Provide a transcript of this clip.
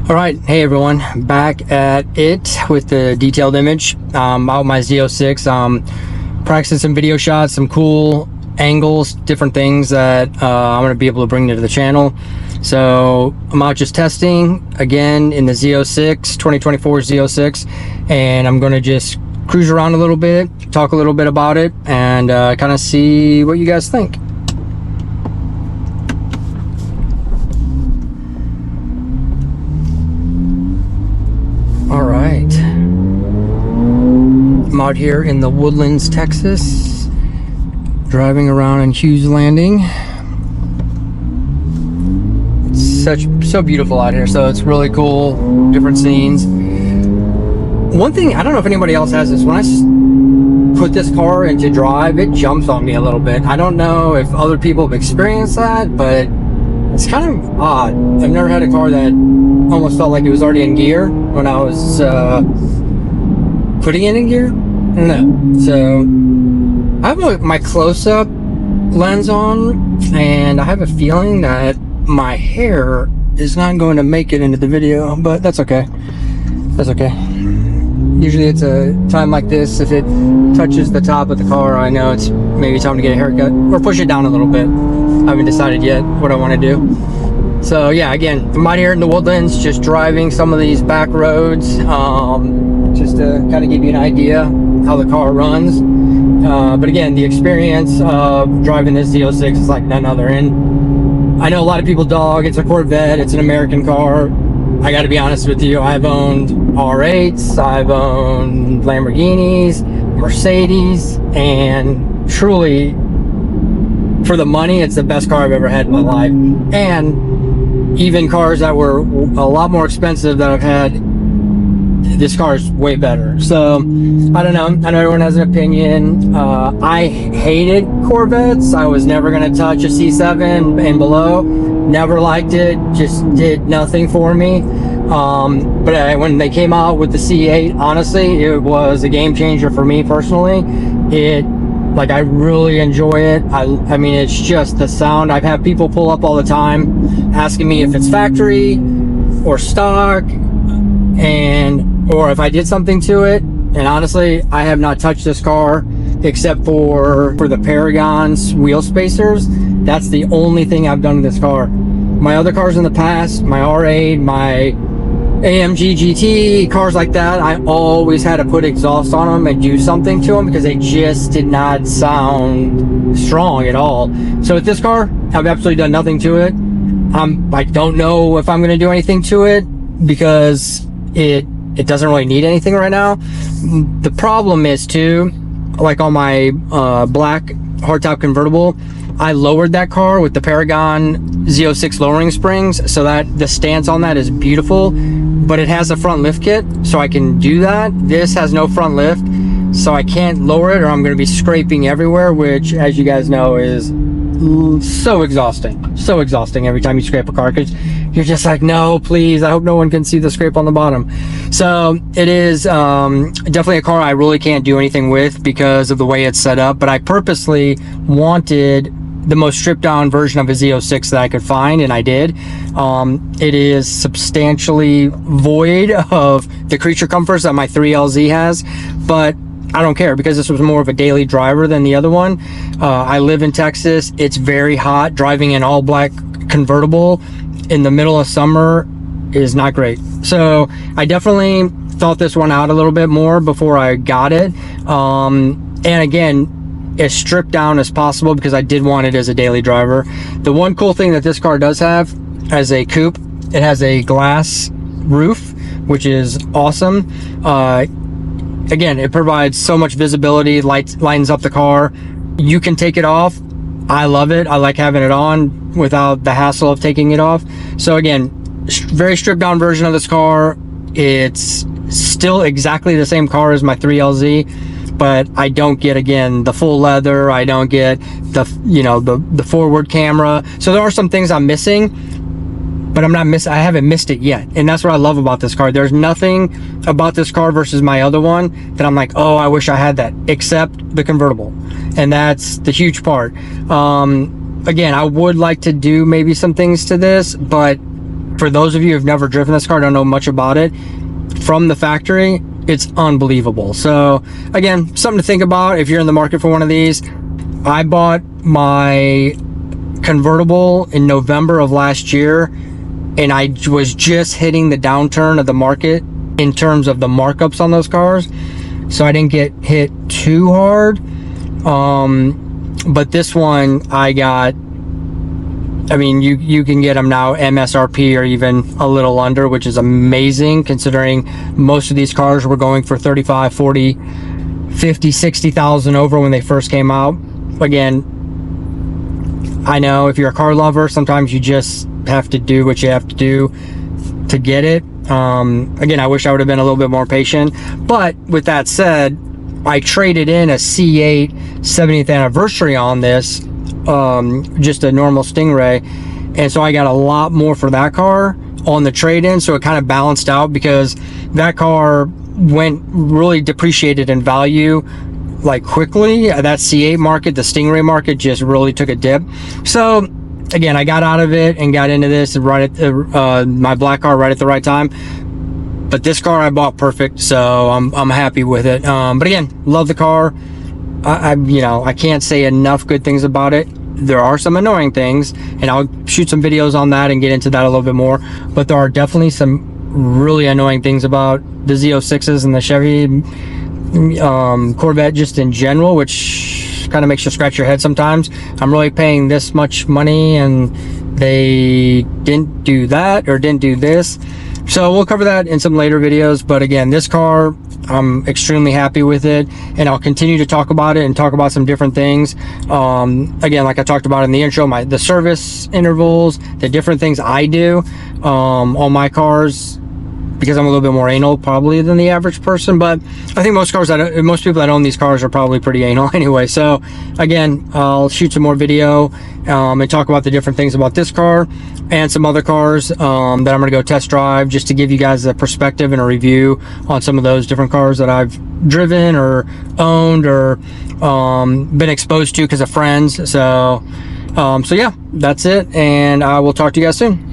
Alright, hey everyone, back at it with the detailed image. Out my Z06, practicing some video shots, some cool angles, different things that I'm going to be able to bring to the channel. So I'm out just testing again in the Z06, 2024 Z06, and I'm going to just cruise around a little bit, talk a little bit about it, and kind of see what you guys think. Alright, I'm out here in the Woodlands, Texas, driving around in Hughes Landing. It's so beautiful out here, so it's really cool, different scenes. One thing, I don't know if anybody else has this, when I put this car into drive, it jumps on me a little bit. I don't know if other people have experienced that, but it's kind of odd. I've never had a car that almost felt like it was already in gear when I was putting it in gear. I don't know. So I have my close-up lens on, and I have a feeling that my hair is not going to make it into the video, but that's okay. That's okay. Usually it's a time like this, if it touches the top of the car, I know it's maybe time to get a haircut or push it down a little bit. I haven't decided yet what I want to do. So yeah, again, I'm out here in the Woodlands, just driving some of these back roads, just to kind of give you an idea how the car runs. But again, the experience of driving this Z06 is like none other. And I know a lot of people dog, it's a Corvette, it's an American car. I got to be honest with you, I've owned R8s, I've owned Lamborghinis, Mercedes, and truly, for the money, it's the best car I've ever had in my life. And even cars that were a lot more expensive that I've had, this car is way better. So I don't know, I know everyone has an opinion. I hated Corvettes. I was never going to touch a C7 and below. Never liked it, just did nothing for me. But when they came out with the C8, honestly, it was a game changer for me personally. Like, I really enjoy it. I mean, it's just the sound. I've had people pull up all the time asking me if it's factory or stock, or if I did something to it. And honestly, I have not touched this car except for the Paragon's wheel spacers. That's the only thing I've done to this car. My other cars in the past, my R8, my AMG GT, cars like that, I always had to put exhaust on them and do something to them because they just did not sound strong at all. So with this car, I've absolutely done nothing to it. I don't know if I'm going to do anything to it because it doesn't really need anything right now. The problem is too, like on my black hardtop convertible, I lowered that car with the Paragon Z06 lowering springs, so that the stance on that is beautiful, but it has a front lift kit, so I can do that. This has no front lift, so I can't lower it or I'm going to be scraping everywhere, which, as you guys know, is so exhausting. So exhausting every time you scrape a car, because you're just like, no, please, I hope no one can see the scrape on the bottom. So it is definitely a car I really can't do anything with because of the way it's set up, but I purposely wanted the most stripped down version of a Z06 that I could find, and I did. It is substantially void of the creature comforts that my 3LZ has, but I don't care because this was more of a daily driver than the other one. I live in Texas. It's very hot. Driving an all black convertible in the middle of summer is not great. So I definitely thought this one out a little bit more before I got it. And again, as stripped down as possible because I did want it as a daily driver. The one cool thing that this car does have as a coupe, it has a glass roof, which is awesome. Again, it provides so much visibility, lightens up the car. You can take it off. I love it. I like having it on without the hassle of taking it off. So again, very stripped down version of this car. It's still exactly the same car as my 3LZ, but I don't get, again, the full leather. I don't get the, you know, the forward camera. So there are some things I'm missing, but I haven't missed it yet. And that's what I love about this car. There's nothing about this car versus my other one that I'm like, oh, I wish I had that, except the convertible. And that's the huge part. Again, I would like to do maybe some things to this, but for those of you who've never driven this car, don't know much about it, from the factory, it's unbelievable. So again, something to think about if you're in the market for one of these. I bought my convertible in November of last year, and I was just hitting the downturn of the market in terms of the markups on those cars, so I didn't get hit too hard. But this one I got, I mean, you can get them now MSRP or even a little under, which is amazing considering most of these cars were going for 35, 40, 50, 60,000 over when they first came out. Again, I know if you're a car lover, sometimes you just have to do what you have to do to get it. Again, I wish I would have been a little bit more patient, but with that said, I traded in a C8 70th anniversary on this, just a normal Stingray, and so I got a lot more for that car on the trade-in, so it kind of balanced out, because that car went really depreciated in value like quickly. That C8 market, the Stingray market, just really took a dip. So again, I got out of it and got into this right at the, my black car right at the right time. But this car I bought perfect, so I'm happy with it. But again, love the car. You know, I can't say enough good things about it. There are some annoying things, and I'll shoot some videos on that and get into that a little bit more. But there are definitely some really annoying things about the Z06s and the Chevy Corvette just in general, which kind of makes you scratch your head sometimes. I'm really paying this much money and they didn't do that or didn't do this. So we'll cover that in some later videos. But again, this car, I'm extremely happy with it, and I'll continue to talk about it and talk about some different things. Again, like I talked about in the intro, the service intervals, the different things I do on my cars, because I'm a little bit more anal probably than the average person. But I think most people that own these cars are probably pretty anal anyway. So again, I'll shoot some more video and talk about the different things about this car and some other cars that I'm going to go test drive, just to give you guys a perspective and a review on some of those different cars that I've driven or owned or been exposed to because of friends. So yeah, that's it, and I will talk to you guys soon.